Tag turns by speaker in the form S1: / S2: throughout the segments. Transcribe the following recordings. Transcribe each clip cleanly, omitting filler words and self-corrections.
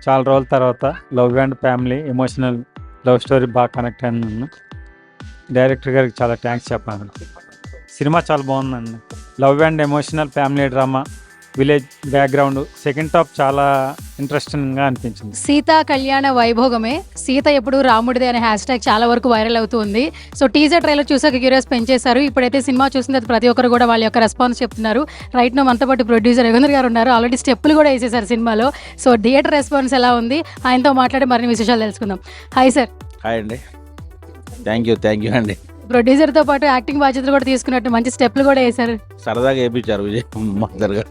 S1: చాలా రోజుల తర్వాత love and family emotional love story బాగా కనెక్ట్ అయ్యాను. డైరెక్టర్ గారికి చాలా థ్యాంక్స్ చెప్పాను. సినిమా చాలా బాగుందండి. Love and emotional family drama, village background, second half చాలా ఇంట్రెస్టింగ్గా అనిపించింది.
S2: సీతా కళ్యాణ వైభోగమే, సీత ఎప్పుడు రాముడిదే అనే హ్యాష్ ట్యాగ్ చాలా వరకు వైరల్ అవుతుంది. సో టీజర్ ట్రైలర్ చూసాక క్యూరియస్ పెంచేశారు. ఇప్పుడైతే సినిమా చూసిన తర్వాత ప్రతి ఒక్కరు కూడా వాళ్ళ యొక్క రెస్పాన్స్ చెప్తున్నారు. రైట్ నో మనతో పాటు ప్రొడ్యూసర్ యుగంధర్ గారు ఉన్నారు. ఆల్రెడీ స్టెప్పులు కూడా వేసేసారు సినిమాలో. సో థియేటర్ రెస్పాన్స్ ఎలా ఉంది, ఆయనతో మాట్లాడి మరిన్ని విశేషాలు తెలుసుకుందాం. Hi sir.
S3: హాయ్ అండి, థ్యాంక్ యూ అండి.
S2: ప్రొడ్యూసర్తో పాటు యాక్టింగ్ బాధ్యతలు కూడా తీసుకున్నట్టు మంచి స్టెప్లు కూడా వేశారు.
S3: సరదాగా వేయించారు విజయ్ మాస్టర్ గారు.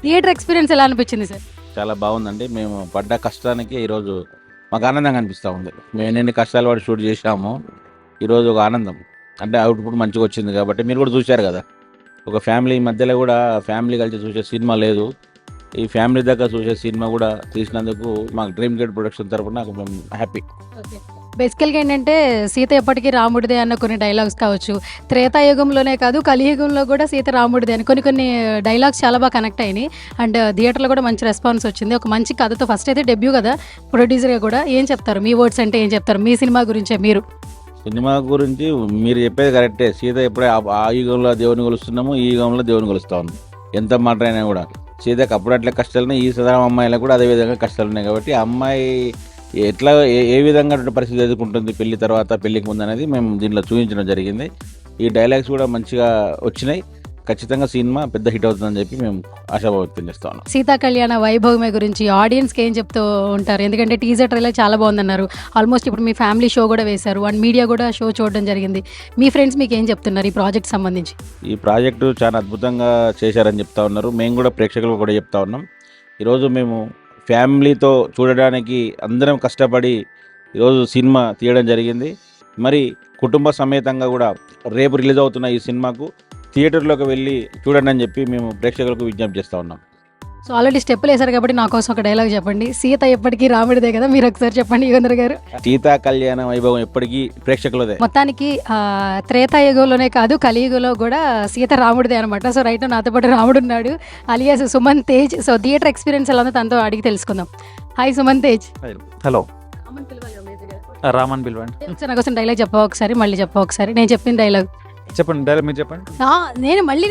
S2: థియేటర్ ఎక్స్పీరియన్స్ ఎలా అనిపించింది సార్?
S3: చాలా బాగుందండి. మేము పడ్డ కష్టానికి ఈరోజు మాకు ఆనందంగా అనిపిస్తూ ఉంది. మేము ఎన్ని కష్టాలు పడి షూట్ చేసాము, ఈరోజు ఒక ఆనందం. అంటే అవుట్పుట్ మంచిగా వచ్చింది కాబట్టి మీరు కూడా చూశారు కదా. ఒక ఫ్యామిలీ మధ్యలో కూడా ఫ్యామిలీ కలిసి చూసే సినిమా లేదు. ఈ ఫ్యామిలీ దగ్గర చూసే సినిమా కూడా తీసినందుకు మాకు డ్రీమ్ గేట్ ప్రొడక్షన్ తరఫున మేము హ్యాపీ.
S2: బేసికల్గా ఏంటంటే సీత ఎప్పటికీ రాముడిదే అన్న కొన్ని డైలాగ్స్ కావచ్చు, త్రేతాయుగంలోనే కాదు కలియుగంలో కూడా సీత రాముడిదే అని కొన్ని డైలాగ్స్ చాలా బాగా కనెక్ట్ అయినాయి. అండ్ థియేటర్లో కూడా మంచి రెస్పాన్స్ వచ్చింది. ఒక మంచి కథతో ఫస్ట్ అయితే డెబ్యూ కదా ప్రొడ్యూసర్గా కూడా. ఏం చెప్తారు, మీ వర్డ్స్ అంటే ఏం చెప్తారు మీ సినిమా గురించే? మీరు
S3: సినిమా గురించి మీరు చెప్పేది కరెక్టే. సీత ఎప్పుడే ఆ యుగంలో దేవుని కొలుస్తున్నాము, ఈ యుగంలో దేవుని కొలుస్తూ ఉంది. ఎంత మాట అయినా కూడా సీతకు అప్పుడు అట్లా కష్టాలున్నాయి, ఈ సదరం అమ్మాయిలకు కూడా అదే విధంగా కష్టాలు ఉన్నాయి. కాబట్టి ఆ అమ్మాయి ఎట్లా ఏ విధంగా పరిస్థితి ఎదుర్కొంటుంది పెళ్లి తర్వాత, పెళ్లికి ముందు అనేది మేము దీంట్లో చూపించడం జరిగింది. ఈ డైలాగ్స్ కూడా మంచిగా వచ్చినాయి. ఖచ్చితంగా సినిమా పెద్ద హిట్ అవుతుందని చెప్పి మేము ఆశాభావం వ్యక్తం చేస్తా ఉన్నాం.
S2: సీతా కళ్యాణ వైభవమే గురించి ఆడియన్స్కి ఏం చెప్తూ ఉంటారు? ఎందుకంటే టీజర్ ట్రైలర్ చాలా బాగుందన్నారు. ఆల్మోస్ట్ ఇప్పుడు మీ ఫ్యామిలీ షో కూడా వేశారు అండ్ మీడియా కూడా షో చూడడం జరిగింది. మీ ఫ్రెండ్స్ మీకు ఏం చెప్తున్నారు ఈ ప్రాజెక్ట్ సంబంధించి?
S3: ఈ ప్రాజెక్టు చాలా అద్భుతంగా చేశారని చెప్తా ఉన్నారు. మేము కూడా ప్రేక్షకులకు కూడా చెప్తా ఉన్నాం. ఈరోజు మేము ఫ్యామిలీతో చూడడానికి అందరం కష్టపడి ఈరోజు సినిమా తీయడం జరిగింది. మరి కుటుంబ సమేతంగా కూడా రేపు రిలీజ్ అవుతున్న ఈ సినిమాకు థియేటర్లోకి వెళ్ళి చూడండి అని చెప్పి మేము ప్రేక్షకులకు విజ్ఞప్తి చేస్తూ ఉన్నాం.
S2: సో ఆల్రెడీ స్టెప్పులు వేశారు కాబట్టి నా కోసం ఒక డైలాగ్ చెప్పండి. సీత ఎప్పటికీ రాముడిదే కదా, మీరు ఒకసారి చెప్పండి యుగంధర్ గారు.
S3: సీతా కళ్యాణ వైభవం ఎప్పటికీ ప్రేక్షకులదే.
S2: మొత్తానికి త్రేతాయుగంలోనే కాదు కలియుగంలో కూడా సీత రాముడిదే అనమాట. సో రైట్ నాతో పాటు రాముడు ఉన్నాడు, alias Suman Tej. So theatre experience ఎలా ఉందో తనతో అడిగి తెలుసుకుందాం. హాయ్ సుమన్ తేజ్.
S1: హలో. రామన్ పిలవండి.
S2: నా కోసం డైలాగ్ చెప్పవా ఒకసారి, మళ్ళీ చెప్పవా ఒకసారి? నేను చెప్పిన డైలాగ్
S1: చెప్పండి. డైలాగ్ మీరు చెప్పండి.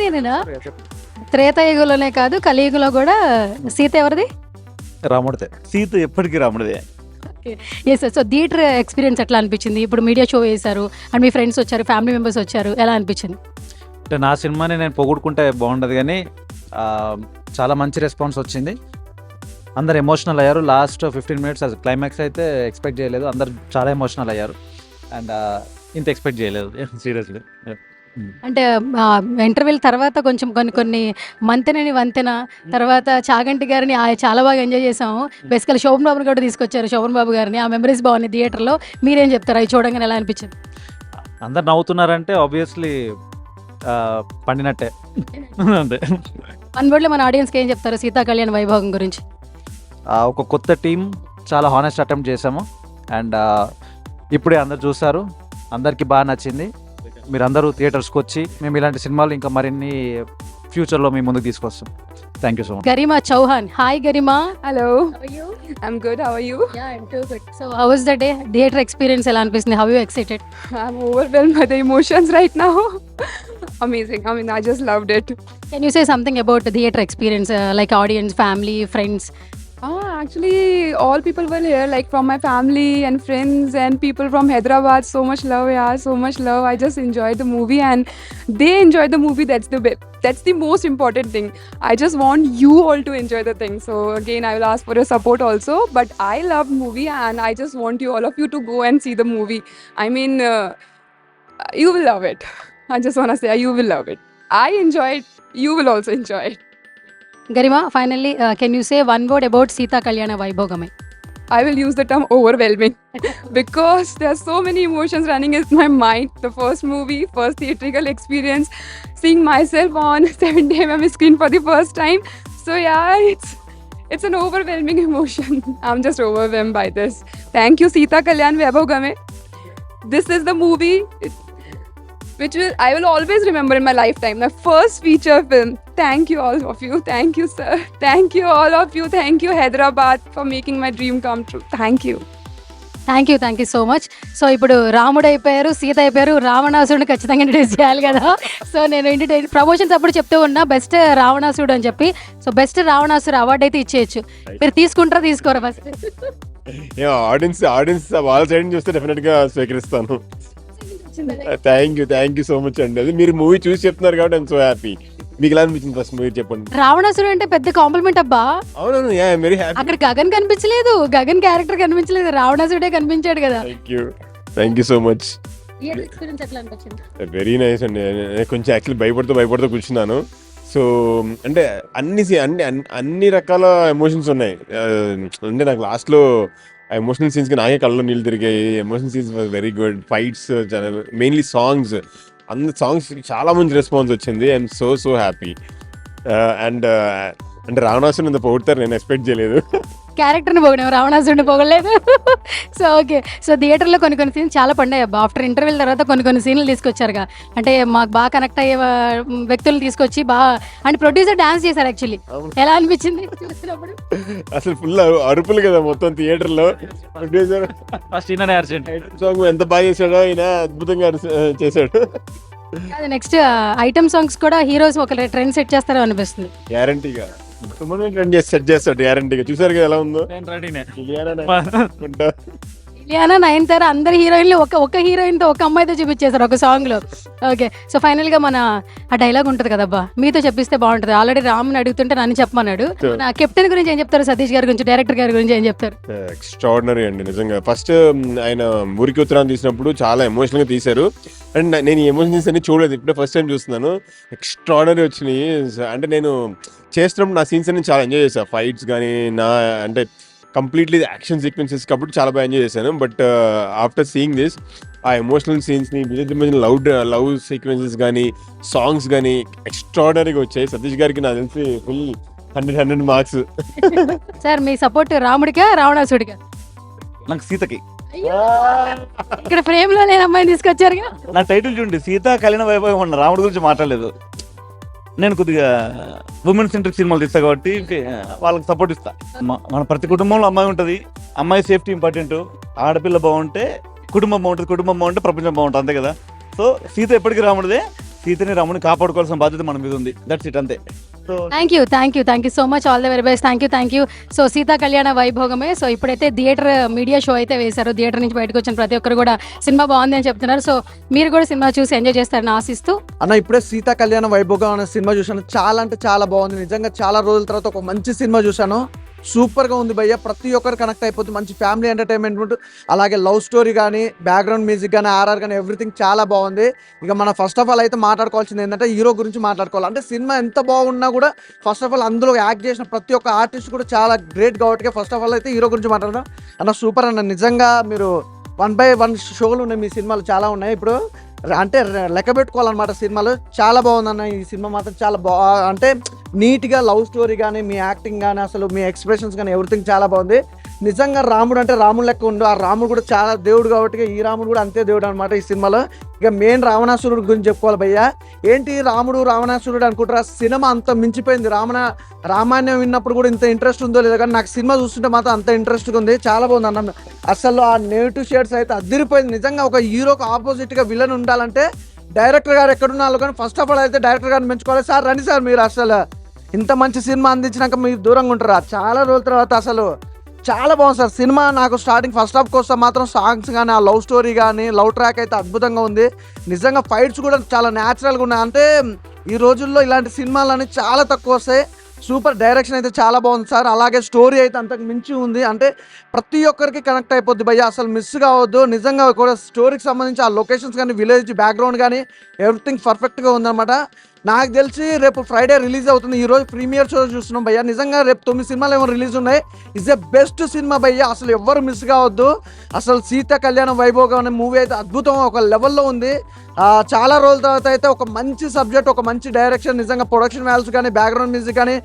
S2: నేనేనా? త్రేతాయుగంలోనే కాదు కలియుగంలో కూడా సీత ఎవరిది?
S1: రాముడిదే. సీత ఎప్పటికీ రాముడిదే.
S2: ఎస్. సో థియేటర్ ఎక్స్పీరియన్స్ ఎట్లా అనిపించింది? ఇప్పుడు మీడియా షో వేశారు అండ్ మీ ఫ్రెండ్స్ వచ్చారు, ఫ్యామిలీ మెంబర్స్ వచ్చారు, ఎలా అనిపించింది?
S1: అంటే నా సినిమాని నేను పొగుడుకుంటే బాగుండదు కానీ చాలా మంచి రెస్పాన్స్ వచ్చింది. అందరు ఎమోషనల్ అయ్యారు. లాస్ట్ 15 minutes క్లైమాక్స్ అయితే ఎక్స్పెక్ట్ చేయలేదు. అందరు చాలా ఎమోషనల్ అయ్యారు అండ్ ఇంత ఎక్స్పెక్ట్ చేయలేదు సీరియస్లీ.
S2: అంటే ఇంటర్వ్యూల తర్వాత కొంచెం కొన్ని మంతెనని వంతెన తర్వాత చాగంటి గారిని చాలా బాగా ఎంజాయ్ చేసాము. బేసికల్ శోభన్ బాబుని కూడా తీసుకొచ్చారు, శోభన్ బాబు గారిని. ఆ మెమరీస్ బాగున్నాయి థియేటర్లో. మీరేం చెప్తారు అవి చూడంగానే ఎలా అనిపించింది?
S1: అందరు నవ్వుతున్నారంటే ఆబ్వియస్లీ పండినట్టే. అంతే.
S2: వన్ వర్డ్లో మన ఆడియన్స్కి ఏం చెప్తారు సీతా కళ్యాణ వైభవం గురించి?
S1: ఒక కొత్త టీం, చాలా హానెస్ట్ అటెంప్ట్ చేసాము అండ్ ఇప్పుడే అందరు చూస్తారు, అందరికీ బాగా నచ్చింది. మీరందరూ థియేటర్స్కి వచ్చి మేము ఇలాంటి సినిమాలు ఇంకా మరిన్ని ఫ్యూచర్లో మీ ముందుకు తీసుకొస్తాం. Thank you so much.
S2: Garima Chauhan. Hi Garima.
S4: Hello. How are you? I'm good. How are you?
S2: Yeah, I'm too good. So how was the day? Theater experience ఎలా అనిపిస్తుంది? How are you excited?
S4: I'm overwhelmed by the emotions right now. Amazing. I mean, I just loved it.
S2: Can you say something about the theater experience, like audience, family, friends?
S4: Actually, all people were here, like from my family and friends and people from Hyderabad. So much love, yeah, so much love. I just enjoyed the movie and they enjoyed the movie. That's the most important thing. I just want you all to enjoy the thing. So again, I will ask for your support also. But I love movie and I just want you, all of you, to go and see the movie. I mean, you will love it. I just want to say, you will love it. I enjoy it. You will also enjoy it.
S2: Garima, finally, can you say one word about Sita Kalyana Vaibhogame?
S4: I will use the term overwhelming because there are so many emotions running in my mind. The first movie, first theatrical experience, seeing myself on 70mm screen for the first time. So yeah, it's an overwhelming emotion. I'm just overwhelmed by this. Thank you, Sita Kalyan Vaibhogame. This is the movie which I will always remember in my lifetime. My first feature film. thank you all of you. Thank you, sir. Thank you all of you. Thank you, Hyderabad, for making my dream come true. Thank you.
S2: Thank you so much. So ఇప్పుడు రాముడు అయిపోయారు, సీత అయిపోయారు, రావణాసురుని ఖచ్చితంగా introduce చేయాలి కదా. So నేను ఏంటంటే ప్రమోషన్స్ అప్పుడు చెప్తూ ఉన్నా బెస్ట్ రావణాసురుడు అని చెప్పి. సో బెస్ట్ రావణాసురు అవార్డు అయితే ఇచ్చేయచ్చు. మీరు తీసుకుంటారా తీసుకోరా ఫస్ట్?
S5: ఆడియన్స్ వాళ్ళ సైడ్ చూస్తే డెఫినెట్ గా స్వీకరిస్తాను. థ్యాంక్ యూ సో మచ్ అండి. అది మీరు మూవీ చూసి చెప్తున్నారు కాబట్టి ఐఎమ్ సో హ్యాపీ. మీకు ఎలా అనిపించింది ఫస్ట్ మూవీ చెప్పండి.
S2: రావణాసురుడు అంటే పెద్ద కాంప్లిమెంట్ అబ్బా.
S5: అవునవును, వెరీ హ్యాపీ.
S2: అక్కడ గగన్ కనిపించలేదు, గగన్ క్యారెక్టర్ కనిపించలేదు, రావణాసురుడే కనిపించాడు కదా.
S5: Thank you so much.
S2: Experience ఎట్లా అనిపించింది?
S5: వెరీ నైస్ అండి. నేను కొంచెం యాక్చువల్లీ భయపడుతూ కూర్చున్నాను. సో అంటే అన్ని రకాల ఎమోషన్స్ ఉన్నాయి. అంటే నాకు లాస్ట్లో ఆ ఎమోషనల్ సీన్స్కి నాకే కళ్ళలో నీళ్ళు తిరిగాయి. Emotional scenes was very good. Fights, mainly songs, అన్ని సాంగ్స్ చాలా మంచి రెస్పాన్స్ వచ్చింది. I'm so happy. అండ్ అంటే రావణాసురుని ఇంత పొగుడతారు నేను ఎక్స్పెక్ట్ చేయలేదు.
S2: క్యారెక్టర్ని పొగిడాం, రావణాసురుడిని పొగలేదు. So okay. సో థియేటర్లో కొన్ని సీన్స్ చాలా పండాయి అబ్బా. ఆఫ్టర్ ఇంటర్వ్యూల తర్వాత కొన్ని సీన్లు తీసుకొచ్చారుగా. అంటే మాకు బాగా కనెక్ట్ అయ్యే వ్యక్తులు తీసుకొచ్చి బాగా అంటే ప్రొడ్యూసర్ డాన్స్ చేశారు యాక్చువల్లీ. ఎలా అనిపించింది చూసినప్పుడు?
S5: అసలు ఫుల్ అరుపులు కదా మొత్తం థియేటర్లో. ప్రొడ్యూసర్ సాంగ్ ఎంత బాగా చేశాడో, ఆయన అద్భుతంగా చేశాడు.
S2: అది నెక్స్ట్ ఐటమ్ సాంగ్స్ కూడా హీరోస్ ఒక ట్రెండ్ సెట్ చేస్తారో అనిపిస్తుంది.
S5: గ్యారంటీగా ట్రెండ్ సెట్ చేస్తాడు గ్యారంటీగా. చూసారు కదా ఎలా ఉందో.
S2: ఇలియానా, నయనతార అందరు హీరోయిన్లు ఒక హీరోయిన్తో ఒక అమ్మాయితో చూపించేశారు ఒక సాంగ్లో. ఓకే. సో ఫైనల్గా మన ఆ డైలాగ్ ఉంటుంది కదబ్బా, మీతో చెప్పిస్తే బాగుంటుంది. ఆల్రెడీ రామ్ని అడుగుతుంటే నన్ను చెప్పమన్నాడు. నా కెప్టెన్ గురించి ఏం చెప్తారు, సతీష్ గారి గురించి, డైరెక్టర్ గారి గురించి ఏం చెప్తారు?
S5: ఎక్స్ట్రాడినరీ అండి నిజంగా. ఫస్ట్ ఆయన ఊరికి ఉత్తరాన్ని తీసినప్పుడు చాలా ఎమోషనల్గా తీశారు. అండ్ నేను ఈ ఎమోషన్స్ అన్ని చూడలేదు, ఇప్పుడే ఫస్ట్ టైం చూస్తున్నాను. ఎక్స్ట్రాడినరీ వచ్చినాయి. అంటే నేను చేస్తున్నప్పుడు నా సీన్స్ అన్ని చాలా ఎంజాయ్ చేశాను. ఫైట్స్ కానీ అంటే కంప్లీట్లీ యాక్షన్ సీక్వెన్సెస్ కాబట్టి చాలా బాగా ఎంజాయ్ చేశాను. బట్ ఆఫ్టర్ సీయింగ్ దిస్, ఆ ఎమోషనల్ సీన్స్ని లవ్ సీక్వెన్సెస్ కానీ సాంగ్స్ కానీ ఎక్స్ట్రాడినరీగా వచ్చాయి. సతీష్ గారికి నాకు తెలిసి ఫుల్ 100 మార్క్స్.
S2: సార్ మీ సపోర్ట్ రాముడికా రావణాసుడికా?
S6: నాకు సీతకి.
S2: ఇక్కడ ఫ్రేమ్ లో నేను అమ్మాయిని తీసుకొచ్చారుగా.
S6: నా టైటిల్ చూడండి, సీత కళ్యాణ వైభవం ఉన్న రాముడి గురించి మాట్లాడలేదు. నేను కొద్దిగా ఉమెన్ సెంట్రిక్ సినిమాలు తీస్తా కాబట్టి వాళ్ళకి సపోర్ట్ ఇస్తా. మన ప్రతి కుటుంబంలో అమ్మాయి ఉంటుంది. అమ్మాయి సేఫ్టీ ఇంపార్టెంట్. ఆడపిల్ల బాగుంటే కుటుంబం బాగుంటుంది, కుటుంబం బాగుంటే ప్రపంచం బాగుంటుంది, అంతే కదా. సో సీత ఎప్పటికీ రాముడిదే. సీతని రాముడిని కాపాడుకోవాల్సిన బాధ్యత మన మీద ఉంది. దట్స్ ఇట్, అంతే. So
S2: thank you so much. All the very best. Thank you. So Sita కళ్యాణ వైభోగమే. సో ఇప్పుడైతే థియేటర్ మీడియా షో అయితే వేశారు. థియేటర్ నుంచి బయటకు వచ్చిన ప్రతి ఒక్కరు కూడా సినిమా బాగుంది అని చెప్తున్నారు. సో మీరు కూడా సినిమా చూసి ఎంజాయ్ చేస్తారని ఆశిస్తూ
S7: అన్న, ఇప్పుడే సీతా కళ్యాణ వైభోగం అనే సినిమా చూశాను. చాలా అంటే చాలా బాగుంది నిజంగా. చాలా రోజుల తర్వాత ఒక మంచి సినిమా చూశాను. సూపర్గా ఉంది భయ్య. ప్రతి ఒక్కరు కనెక్ట్ అయిపోతుంది. మంచి ఫ్యామిలీ ఎంటర్టైన్మెంట్, అలాగే లవ్ స్టోరీ కానీ, బ్యాక్గ్రౌండ్ మ్యూజిక్ కానీ, ఆర్ఆర్ కానీ, ఎవ్రీథింగ్ చాలా బాగుంది. ఇక మన ఫస్ట్ ఆఫ్ ఆల్ అయితే మాట్లాడుకోవాల్సింది ఏంటంటే హీరో గురించి మాట్లాడుకోవాలి. అంటే సినిమా ఎంత బాగున్నా కూడా ఫస్ట్ ఆఫ్ ఆల్ అందులో యాక్ట్ చేసిన ప్రతి ఒక్క ఆర్టిస్ట్ కూడా చాలా గ్రేట్ కాబట్టి ఫస్ట్ ఆఫ్ ఆల్ అయితే హీరో గురించి మాట్లాడదాం. అన్న సూపర్ అన్న. నిజంగా మీరు 1/1 షోలు ఉన్నాయి, మీ సినిమాలు చాలా ఉన్నాయి. ఇప్పుడు అంటే లెక్క పెట్టుకోవాలన్నమాట. సినిమాలు చాలా బాగుందన్న. ఈ సినిమా మాత్రం చాలా అంటే నీట్గా లవ్ స్టోరీ కానీ, మీ యాక్టింగ్ కానీ, అసలు మీ ఎక్స్ప్రెషన్స్ కానీ, ఎవ్రీథింగ్ చాలా బాగుంది. నిజంగా రాముడు అంటే రాముడు లెక్క ఉండు. ఆ రాముడు కూడా చాలా దేవుడు కాబట్టి ఈ రాముడు కూడా అంతే దేవుడు అనమాట ఈ సినిమాలో. ఇక మెయిన్ రావణాసురుడు గురించి చెప్పుకోవాలి భయ్య. ఏంటి రాముడు రావణాసురుడు అనుకుంటారా? సినిమా అంత మించిపోయింది. రామాయణం విన్నప్పుడు కూడా ఇంత ఇంట్రెస్ట్ ఉందో లేదో కానీ నాకు సినిమా చూస్తుంటే మాత్రం అంత ఇంట్రెస్ట్గా ఉంది. చాలా బాగుంది అన్న. అసలు ఆ నెగిటివ్ షేడ్స్ అయితే అదిరిపోయింది. నిజంగా ఒక హీరోకి ఆపోజిట్గా విలన్ ఉండాలంటే డైరెక్టర్ గారు ఎక్కడున్నారు కానీ ఫస్ట్ ఆఫ్ ఆల్ అయితే డైరెక్టర్ గారిని మెచ్చుకోవాలి. సార్ రండి సార్, మీరు అసలు ఇంత మంచి సినిమా అందించినాక మీరు దూరంగా ఉంటారా? చాలా రోజుల తర్వాత అసలు చాలా బాగుంది సార్ సినిమా. నాకు స్టార్టింగ్ ఫస్ట్ హాఫ్ కోసం మాత్రం సాంగ్స్ కానీ, ఆ లవ్ స్టోరీ కానీ, లవ్ ట్రాక్ అయితే అద్భుతంగా ఉంది. నిజంగా ఫైట్స్ కూడా చాలా న్యాచురల్గా ఉన్నాయి. అంటే ఈ రోజుల్లో ఇలాంటి సినిమాలు అనేవి చాలా తక్కువ వస్తాయి. సూపర్ డైరెక్షన్ అయితే చాలా బాగుంది సార్. అలాగే స్టోరీ అయితే అంతకు మించి ఉంది. అంటే ప్రతి ఒక్కరికి కనెక్ట్ అయిపోద్ది భయ్య, అసలు మిస్ కావద్దు. నిజంగా కూడా స్టోరీకి సంబంధించి ఆ లొకేషన్స్ కానీ, విలేజ్ బ్యాక్గ్రౌండ్ కానీ ఎవ్రీథింగ్ పర్ఫెక్ట్గా ఉందన్నమాట. నాకు తెలిసి రేపు ఫ్రైడే రిలీజ్ అవుతుంది. ఈరోజు ప్రీమియర్ షో చూస్తున్నాం భయ్య. నిజంగా రేపు 9 సినిమాలు ఏమో రిలీజ్ ఉన్నాయి. ఇస్ ఎ బెస్ట్ సినిమా భయ్య, అసలు ఎవ్వరు మిస్ కావద్దు. అసలు సీత కళ్యాణ వైభోగం అనే మూవీ అయితే అద్భుతం, ఒక లెవెల్లో ఉంది. చాలా రోజుల తర్వాత అయితే ఒక మంచి సబ్జెక్ట్, ఒక మంచి డైరెక్షన్, నిజంగా ప్రొడక్షన్ వాల్యూస్ కానీ, బ్యాక్గ్రౌండ్ మ్యూజిక్ కానీ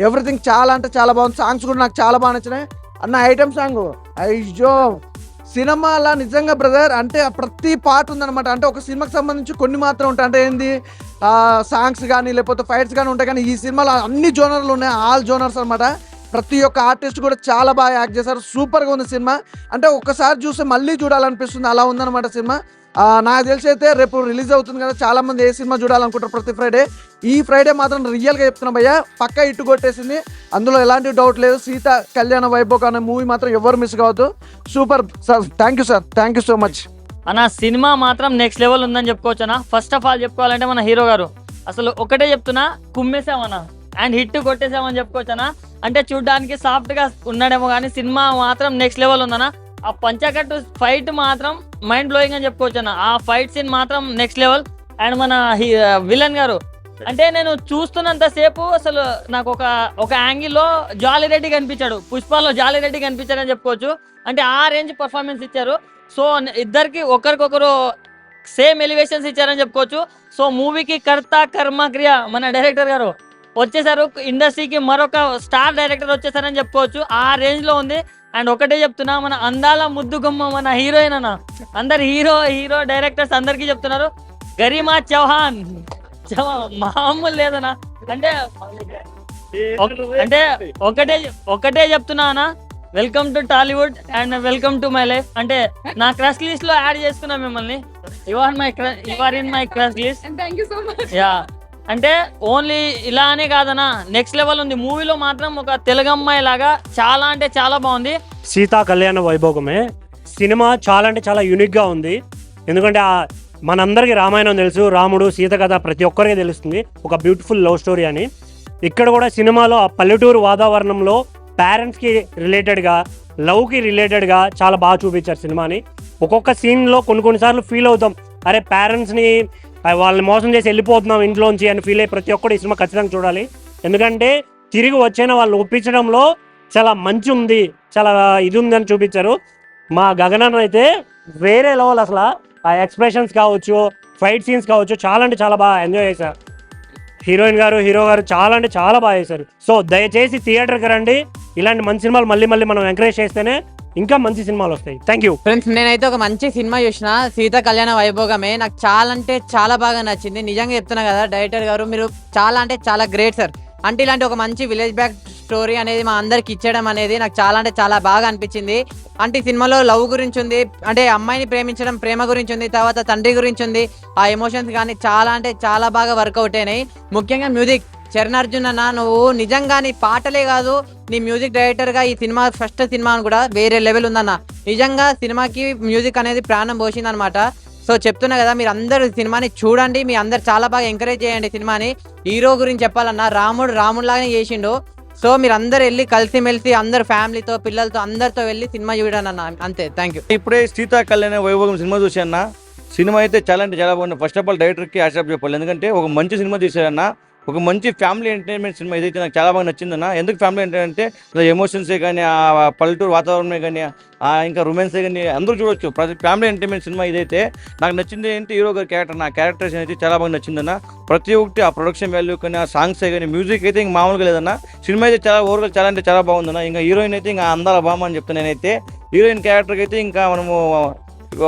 S7: ఎవ్రీథింగ్ చాలా అంటే చాలా బాగుంది. సాంగ్స్ కూడా నాకు చాలా బాగా నచ్చినాయి అన్న. ఐటమ్ సాంగ్ అయ్యో సినిమాలో నిజంగా బ్రదర్ అంటే ప్రతి పార్ట్ ఉందన్నమాట. అంటే ఒక సినిమాకి సంబంధించి కొన్ని మాత్రం ఉంటాయి. అంటే ఏంది సాంగ్స్ కానీ లేకపోతే ఫైట్స్ కానీ ఉంటాయి. కానీ ఈ సినిమాలో అన్ని జోనర్లు ఉన్నాయి, ఆల్ జోనర్స్ అనమాట. ప్రతి ఒక్క ఆర్టిస్ట్ కూడా చాలా బాగా యాక్ట్ చేశారు. సూపర్గా ఉంది సినిమా. అంటే ఒక్కసారి చూస్తే మళ్ళీ చూడాలనిపిస్తుంది, అలా ఉందన్నమాట సినిమా. నాకు తెలిసి అయితే రేపు రిలీజ్ అవుతుంది కదా, చాలా మంది ఏ సినిమా చూడాలనుకుంటారు ప్రతి ఫ్రైడే. ఈ ఫ్రైడే మాత్రం రియల్గా చెప్తున్నా భయ్యా, పక్కా ఇట్టు కొట్టేసింది, అందులో ఎలాంటి డౌట్ లేదు. సీత కళ్యాణ వైభోగం అనే మూవీ మాత్రం ఎవరు మిస్ కావద్దు. Super sir, thank you sir, thank you so much
S8: అన్న. సినిమా మాత్రం నెక్స్ట్ లెవెల్ ఉందని చెప్పుకోవచ్చు అన్న. ఫస్ట్ ఆఫ్ ఆల్ చెప్పుకోవాలంటే మన హీరో గారు అసలు ఒకటే చెప్తున్నా, కుమ్మేసామన్నా అండ్ హిట్ కొట్టేసామని చెప్పుకోవచ్చు అన్న. అంటే చూడ్డానికి సాఫ్ట్ గా ఉన్నాడేమో కానీ సినిమా మాత్రం నెక్స్ట్ లెవెల్ ఉందన్న. ఆ పంచకట్టు ఫైట్ మాత్రం మైండ్ బ్లోయింగ్ అని చెప్పుకోవచ్చు అన్న. ఆ ఫైట్ సీన్ మాత్రం నెక్స్ట్ లెవెల్. అండ్ మన విలన్ గారు అంటే నేను చూస్తున్నంత సేపు అసలు నాకు ఒక యాంగిల్లో జాలిరెడ్డి కనిపించాడు, పుష్పాలో జాలిరెడ్డి కనిపించాడు అని చెప్పుకోవచ్చు. అంటే ఆ రేంజ్ పర్ఫార్మెన్స్ ఇచ్చారు. సో ఇద్దరికి ఒకరికొకరు సేమ్ ఎలివేషన్స్ ఇచ్చారని చెప్పుకోవచ్చు. సో మూవీకి కర్త కర్మ క్రియ మన డైరెక్టర్ గారు వచ్చేసారు, ఇండస్ట్రీకి మరొక స్టార్ డైరెక్టర్ వచ్చేసారని చెప్పుకోవచ్చు. ఆ రేంజ్ లో ఉంది. అండ్ ఒకటే చెప్తున్నా, మన అందాల ముద్దుగుమ్మ మన హీరోయిన్ అన్న, అందరు హీరో డైరెక్టర్స్ అందరికీ చెప్తున్నారు, గరిమా చౌహాన్ మామూలు లేదన్నా. అంటే ఒకటే చెప్తున్నా అన్న, welcome to Tollywood and welcome to my life. అంటే నా క్రష్ లిస్ట్ లో యాడ్ చేసుకున్నా మిమ్మల్ని. You are in my crush list.
S4: And thank you so much.
S8: Yeah, అంటే ఓన్లీ ఇలా అనే కాదన్నా, నెక్స్ట్ లెవెల్ ఉంది. మూవీలో మాత్రం ఒక తెలుగు అమ్మాయి లాగా చాలా అంటే చాలా బాగుంది.
S9: సీతా కళ్యాణ వైభోగమే సినిమా చాలా అంటే చాలా యూనిక్గా ఉంది. ఎందుకంటే మనందరికీ రామాయణం తెలుసు, రాముడు సీత కథ ప్రతి ఒక్కరికి తెలుస్తుంది, ఒక బ్యూటిఫుల్ లవ్ స్టోరీ అని. ఇక్కడ కూడా సినిమాలో ఆ పల్లెటూరు వాతావరణంలో పేరెంట్స్కి రిలేటెడ్గా, లవ్కి రిలేటెడ్గా చాలా బాగా చూపించారు సినిమాని. ఒక్కొక్క సీన్లో కొన్నిసార్లు ఫీల్ అవుతాం, అరే పేరెంట్స్ని వాళ్ళని మోసం చేసి వెళ్ళిపోతున్నాం ఇంట్లోంచి అని ఫీల్ అయ్యి ప్రతి ఒక్కరు ఈ సినిమా ఖచ్చితంగా చూడాలి. ఎందుకంటే తిరిగి వచ్చిన వాళ్ళు ఒప్పించడంలో చాలా మంచి ఉంది, చాలా ఇది ఉందని చూపించారు. మా గగనన్న అయితే వేరే లెవెల్. అసలు ఆ ఎక్స్ప్రెషన్స్ కావచ్చు, ఫైట్ సీన్స్ కావచ్చు, చాలా అంటే చాలా బాగా ఎంజాయ్ చేశారు. హీరోయిన్ గారు, హీరో గారు చాలా అంటే చాలా బాగా చేశారు. సో దయచేసి థియేటర్కి రండి. ఇలాంటి మంచి సినిమాలు మళ్ళీ మనం ఎంకరేజ్ చేస్తేనే ఇంకా మంచి సినిమాలు వస్తాయి. Thank you
S10: friends. నేనైతే ఒక మంచి సినిమా చూసిన, సీత కళ్యాణ వైభోగమే. నాకు చాలా అంటే చాలా బాగా నచ్చింది. నిజంగా చెప్తున్నా కదా, డైరెక్టర్ గారు మీరు చాలా అంటే చాలా గ్రేట్ సార్. అంటే ఇలాంటి ఒక మంచి విలేజ్ బ్యాక్ స్టోరీ అనేది మా అందరికి ఇచ్చేయడం అనేది నాకు చాలా అంటే చాలా బాగా అనిపించింది. అంటే ఈ సినిమాలో లవ్ గురించి ఉంది, అంటే అమ్మాయిని ప్రేమించడం, ప్రేమ గురించి ఉంది, తర్వాత తండ్రి గురించి ఉంది. ఆ ఎమోషన్స్ కానీ చాలా అంటే చాలా బాగా వర్కౌట్ అయినాయి. ముఖ్యంగా మ్యూజిక్, చరణ్ అర్జున్ అన్న, నువ్వు నిజంగా నీ పాటలే కాదు, నీ మ్యూజిక్ డైరెక్టర్గా ఈ సినిమా ఫస్ట్ సినిమా కూడా వేరే లెవెల్ ఉందన్న. నిజంగా సినిమాకి మ్యూజిక్ అనేది ప్రాణం పోసింది అనమాట. సో చెప్తున్నా కదా, మీరు అందరు సినిమాని చూడండి, మీ అందరు చాలా బాగా ఎంకరేజ్ చేయండి సినిమాని. హీరో గురించి చెప్పాలన్నా, రాముడు లాగానే చేసిండు. సో మీరు అందరు వెళ్ళి కలిసిమెలిసి అందరు ఫ్యామిలీతో, పిల్లలతో, అందరితో వెళ్ళి సినిమా చూడండి అన్న. అంతే, థ్యాంక్ యూ.
S6: ఇప్పుడే సీతా కళ్యాణ వైభోగం సినిమా చూసాన్న. సినిమా అయితే చాలా అంటే చాలా బాగుంది. ఫస్ట్ ఆఫ్ ఆల్ డైరెక్టర్కి ఆశ చెప్పాలి, ఎందుకంటే ఒక మంచి సినిమా తీశారన్న. ఒక మంచి ఫ్యామిలీ ఎంటర్టైన్మెంట్ సినిమా ఏదైతే నాకు చాలా బాగా నచ్చిందన్న. ఎందుకు ఫ్యామిలీ ఎంటర్టైన్మెంట్ అంటే ఎమోషన్సే కానీ, ఆ పల్లెటూరు వాతావరణమే కానీ, ఇంకా రొమాన్సే కానీ అందరూ చూడొచ్చు. ప్రతి ఫ్యామిలీ ఎంటర్టైన్మెంట్ సినిమా ఇదైతే. నాకు నచ్చింది ఏంటి, హీరో గారి క్యారెక్టర్, నా క్యారెక్టర్స్ అయితే చాలా బాగా నచ్చిందన్న. ప్రతి ఒక్కటి ఆ ప్రొడక్షన్ వాల్యూ కానీ, ఆ సాంగ్సే కానీ, మ్యూజిక్ అయితే ఇంకా మామూలుగా లేదన్న. సినిమా అయితే చాలా ఓవర్గా చాలా అంటే చాలా బాగుందన్న. ఇంకా హీరోయిన్ అయితే ఇంకా అందాల బామ్మ అని చెప్తాను నేనైతే. హీరోయిన్ క్యారెక్టర్కి అయితే ఇంకా మనము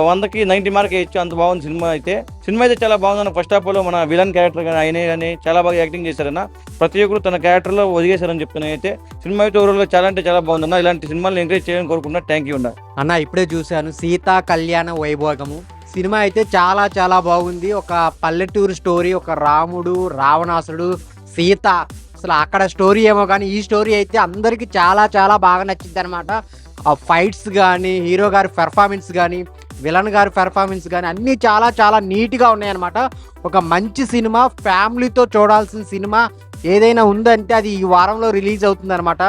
S6: 100కి 90 మార్క్ వేయచ్చు, అంత బాగుంది సినిమా అయితే. సినిమా అయితే చాలా బాగుందన్న. ఫస్ట్ ఆఫ్ ఆల్ మన విలన్ క్యారెక్టర్ కానీ ఆయనే కానీ చాలా బాగా యాక్టింగ్ చేశారన్న. ప్రతి ఒక్కరు తన క్యారెక్టర్లో ఒదిగేశారని చెప్తున్నాను అయితే. సినిమా అయితే ఓవరాల్గా చాలా అంటే చాలా బాగుందన్న. ఇలాంటి సినిమాలను ఎంకరేజ్ చేయాలని కోరుకుంటున్నా. థ్యాంక్ యూ
S11: అన్న. ఇప్పుడే చూశాను సీతా కళ్యాణ వైభోగము సినిమా అయితే చాలా చాలా బాగుంది. ఒక పల్లెటూరు స్టోరీ, ఒక రాముడు, రావణాసుడు, సీత, అసలు అక్కడ స్టోరీ ఏమో కానీ ఈ స్టోరీ అయితే అందరికీ చాలా చాలా బాగా నచ్చింది అనమాట. ఆ ఫైట్స్ కానీ, హీరో గారి పెర్ఫార్మెన్స్ కానీ, విలన్ గారి పెర్ఫార్మెన్స్ కానీ అన్నీ చాలా చాలా నీట్గా ఉన్నాయన్నమాట. ఒక మంచి సినిమా, ఫ్యామిలీతో చూడాల్సిన సినిమా ఏదైనా ఉందంటే అది ఈ వారంలో రిలీజ్ అవుతుంది అనమాట.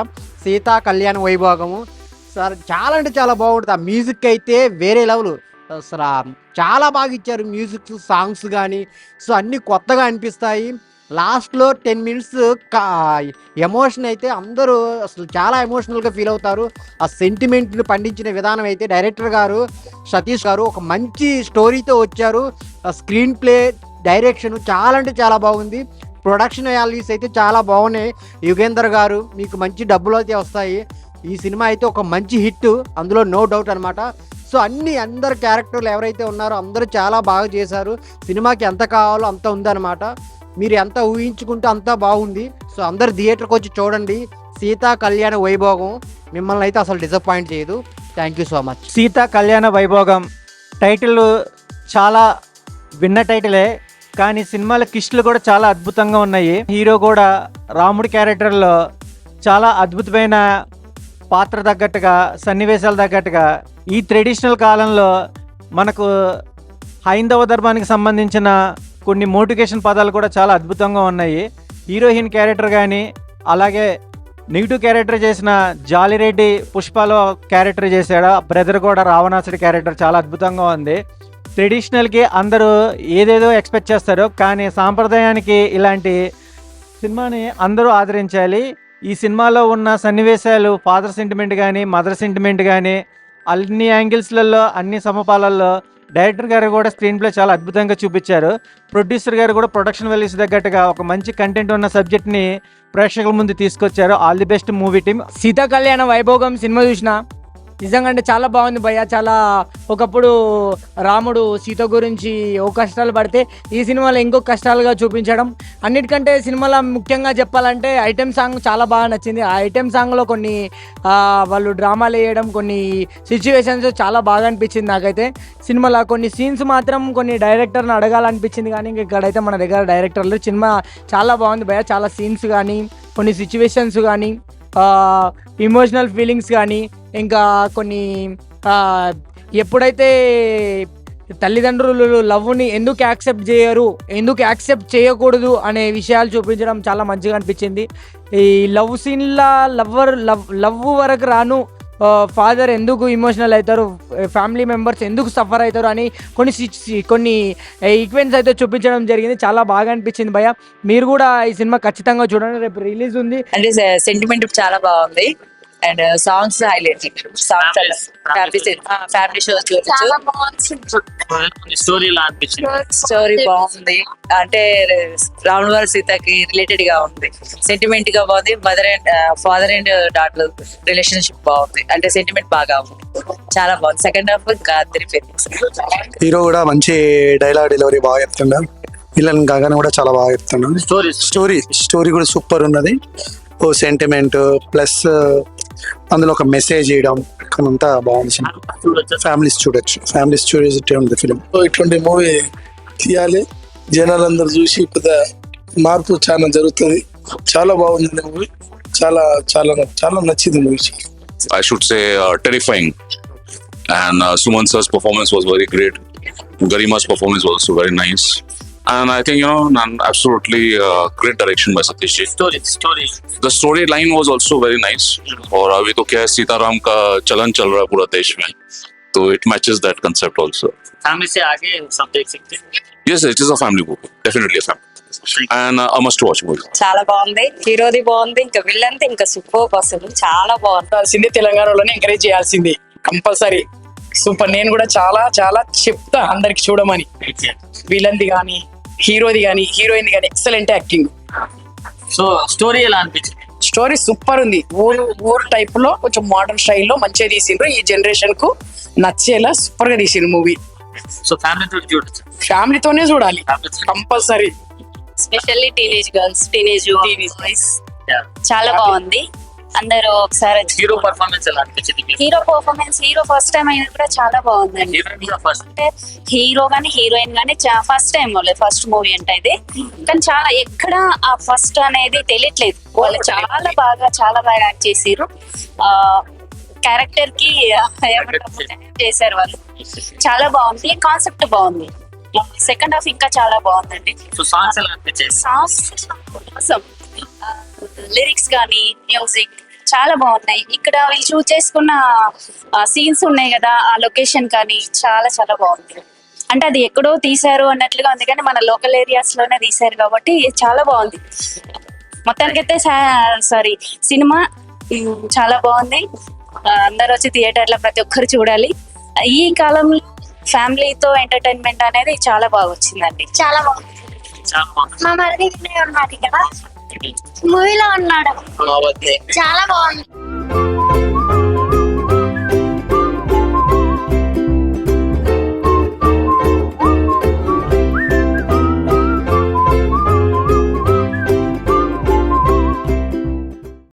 S11: సీతా కళ్యాణ వైభోగము సార్ చాలా అంటే చాలా బాగుంటుంది. ఆ మ్యూజిక్ అయితే వేరే లెవెల్, అసలు చాలా బాగా ఇచ్చారు. మ్యూజిక్, సాంగ్స్ కానీ సో అన్నీ కొత్తగా అనిపిస్తాయి. లాస్ట్లో 10 minutes ఎమోషన్ అయితే అందరూ అసలు చాలా ఎమోషనల్గా ఫీల్ అవుతారు. ఆ సెంటిమెంట్ని పండించిన విధానం అయితే డైరెక్టర్ గారు, సతీష్ గారు ఒక మంచి స్టోరీతో వచ్చారు. ఆ స్క్రీన్ ప్లే, డైరెక్షన్ చాలా అంటే చాలా బాగుంది. ప్రొడక్షన్ వాల్యూస్ అయితే చాలా బాగున్నాయి. యుగేందర్ గారు మీకు మంచి డబ్బులు అయితే వస్తాయి. ఈ సినిమా అయితే ఒక మంచి హిట్, అందులో నో డౌట్ అనమాట. సో అందరు క్యారెక్టర్లు ఎవరైతే ఉన్నారో అందరూ చాలా బాగా చేశారు. సినిమాకి ఎంత కావాలో అంత ఉందన్నమాట. మీరు ఎంత ఊహించుకుంటే అంతా బాగుంది. సో అందరు థియేటర్కి వచ్చి చూడండి. సీతా కళ్యాణ వైభోగం మిమ్మల్ని అయితే అసలు డిసప్పాయింట్ చేయదు. Thank you so much.
S12: Sita కళ్యాణ వైభోగం టైటిల్ చాలా విన్న టైటిలే, కానీ సినిమాల కిస్టులు కూడా చాలా అద్భుతంగా ఉన్నాయి. హీరో కూడా రాముడి క్యారెక్టర్లో చాలా అద్భుతమైన పాత్ర తగ్గట్టుగా, సన్నివేశాలు తగ్గట్టుగా ఈ ట్రెడిషనల్ కాలంలో మనకు హైందవ ధర్మానికి సంబంధించిన కొన్ని మోటివేషన్ పదాలు కూడా చాలా అద్భుతంగా ఉన్నాయి. హీరోయిన్ క్యారెక్టర్ కానీ, అలాగే నెగిటివ్ క్యారెక్టర్ చేసిన జాలిరెడ్డి పుష్పలో క్యారెక్టర్ చేశాడు. బ్రదర్ కూడా రావణాసుడి క్యారెక్టర్ చాలా అద్భుతంగా ఉంది. ట్రెడిషనల్కి అందరూ ఏదేదో ఎక్స్పెక్ట్ చేస్తారు, కానీ సాంప్రదాయానికి ఇలాంటి సినిమాని అందరూ ఆదరించాలి. ఈ సినిమాలో ఉన్న సన్నివేశాలు ఫాదర్ సెంటిమెంట్ కానీ, మదర్ సెంటిమెంట్ కానీ అన్ని యాంగిల్స్లలో, అన్ని సమపాలల్లో డైరెక్టర్ గారు కూడా స్క్రీన్ ప్లే చాలా అద్భుతంగా చూపించారు. ప్రొడ్యూసర్ గారు కూడా ప్రొడక్షన్ వాల్యూస్ తగ్గట్టుగా ఒక మంచి కంటెంట్ ఉన్న సబ్జెక్ట్ని ప్రేక్షకుల ముందు తీసుకొచ్చారు. All the best movie team.
S8: Sita కళ్యాణ వైభోగం సినిమా చూసిన నిజంగా అంటే చాలా బాగుంది భయ్య. చాలా ఒకప్పుడు రాముడు సీత గురించి ఓ కష్టాలు పడితే ఈ సినిమాలో ఇంకో కష్టాలుగా చూపించడం, అన్నిటికంటే సినిమాలో ముఖ్యంగా చెప్పాలంటే ఐటెం సాంగ్ చాలా బాగా నచ్చింది. ఆ ఐటెం సాంగ్లో కొన్ని వాళ్ళు డ్రామాలు వేయడం, కొన్ని సిచ్యువేషన్స్ చాలా బాగా అనిపించింది నాకైతే. సినిమాలో కొన్ని సీన్స్ మాత్రం కొన్ని డైరెక్టర్ని అడగాలనిపించింది, కానీ ఇక్కడైతే మన దగ్గర డైరెక్టర్లు. సినిమా చాలా బాగుంది భయ్య. చాలా సీన్స్ కానీ, కొన్ని సిచ్యువేషన్స్ కానీ, ఇమోషనల్ ఫీలింగ్స్ కానీ, ఇంకా కొన్ని ఎప్పుడైతే తల్లిదండ్రులు లవ్ని ఎందుకు యాక్సెప్ట్ చేయరు, ఎందుకు యాక్సెప్ట్ చేయకూడదు అనే విషయాలు చూపించడం చాలా మంచిగా అనిపించింది. ఈ లవ్ సీన్లా లవ్ వరకు రాను ఫాదర్ ఎందుకు ఇమోషనల్ అవుతారు, ఫ్యామిలీ మెంబర్స్ ఎందుకు సఫర్ అవుతారు అని కొన్ని ఈక్వెన్స్ అయితే చూపించడం జరిగింది. చాలా బాగా అనిపించింది భయ్య. మీరు కూడా ఈ సినిమా ఖచ్చితంగా చూడండి, రేపు రిలీజ్ ఉంది.
S13: అంటే సెంటిమెంట్ చాలా బాగుంది and songs highlight. Songs family show చూడొచ్చు. స్టోరీ బాగుంది, అంటే రావణ గారు సీతకి రిలేటెడ్ గా ఉంది. సెంటిమెంట్ గా బాగుంది. Mother and father and daughter relationship బాగుంది, అంటే సెంటిమెంట్ బాగా ఉంది. చాలా బాగుంది. సెకండ్ హాఫ్
S14: హీరో కూడా మంచి డైలాగ్ డెలివరీ బాగా చెప్తున్నాడు. విలన్ కాగానే కూడా చాలా బాగా చెప్తున్నాడు. స్టోరీ కూడా సూపర్ ఉన్నది. ఓ సెంటిమెంట్ ప్లస్ అందులో ఒక మెసేజ్ ఇవ్వడం అంతా బాగుంది. ఫ్యామిలీస్ చూడొచ్చు ఉంది ఫిలిం.
S15: ఇటువంటి మూవీ తీయాలి, జనాలందరూ చూసి పెద్ద మార్పు చాలా జరుగుతుంది. చాలా బాగుంది మూవీ. చాలా చాలా చాలా నచ్చింది movie.
S16: I should say terrifying, and Suman sir's performance was very great. Garima's performance was also very nice. And I think, absolutely great direction by Satish ji. Story. The storyline was also very nice. और अभी तो क्या है, सीताराम का चलन चल रहा है पूरा देश में, तो it matches that concept also.
S8: Family से आगे सब देख सकते हैं.
S16: Yes, it is a family movie, definitely a family, and a must-watch movie.
S13: చాలా బాగుంది. హీరోది బాగుంది, ఇంకా విలన్ ఇంకా సూపర్ అసలు చాలా బాగుంది.
S8: సింధీ తెలంగాణలోనే ఎంకరేజ్ చేయాల్సింది కంపల్సరీ. సూపర్. నేను కూడా చాలా చాలా చెప్తా అందరికి చూడమని. విలన్ది కానీ, హీరోది కానీ, హీరోయిన్ కానీ ఎక్సలెంట్ యాక్టింగ్.
S17: సో స్టోరీ ఎలా అనిపించింది?
S8: స్టోరీ సూపర్ ఉంది. ఊరు టైప్ లో కొంచెం మోడర్న్ స్టైల్లో మంచిగా తీసిండ్రు. ఈ జనరేషన్ కు నచ్చేలా సూపర్ గా తీసిండ్రు మూవీ.
S17: సో ఫ్యామిలీతో చూడొచ్చు.
S8: ఫ్యామిలీతోనే చూడాలి compulsory.
S13: Specially teenage girls, teenage boys చాలా బాగుంది. అందరూ ఒకసారి.
S17: హీరో పర్ఫార్మెన్స్ ఎలా అనిపించింది?
S13: హీరో ఫస్ట్ టైం అయినా కూడా చాలా బాగుందండి. అంటే హీరో గానీ హీరోయిన్ గానీ ఫస్ట్ టైం ఫస్ట్ మూవీ అంటే ఇది, కానీ చాలా ఎక్కడ ఆ ఫస్ట్ అనేది తెలియట్లేదు. వాళ్ళు చాలా బాగా యాక్ట్ చేసారు. క్యారెక్టర్ కి చేశారు వాళ్ళు. చాలా బాగుంది. కాన్సెప్ట్ బాగుంది. సెకండ్ హాఫ్ ఇంకా చాలా బాగుందండి.
S17: సాంగ్స్ ఎలా అనిపించాయి?
S13: సాంగ్స్, లిరిక్స్ కానీ, మ్యూజిక్ చాలా బాగున్నాయి. ఇక్కడ వీళ్ళు చూస్ చేసుకున్న సీన్స్ ఉన్నాయి కదా, ఆ లొకేషన్ కానీ చాలా చాలా బాగుంది. అంటే అది ఎక్కడో తీశారు అన్నట్లుగా ఉంది, కానీ మన లోకల్ ఏరియాస్ లోనే తీశారు కాబట్టి చాలా బాగుంది. మొత్తానికైతే సినిమా చాలా బాగుంది. అందరూ వచ్చి థియేటర్లో ప్రతి ఒక్కరు చూడాలి. ఈ కాలంలో ఫ్యామిలీతో ఎంటర్టైన్మెంట్ అనేది చాలా బాగా వచ్చిందండి. చాలా బాగుంది. మా మరిది ఉన్నాడు కదా, మూవీలో ఉన్నాడు. చాలా బాగుంది.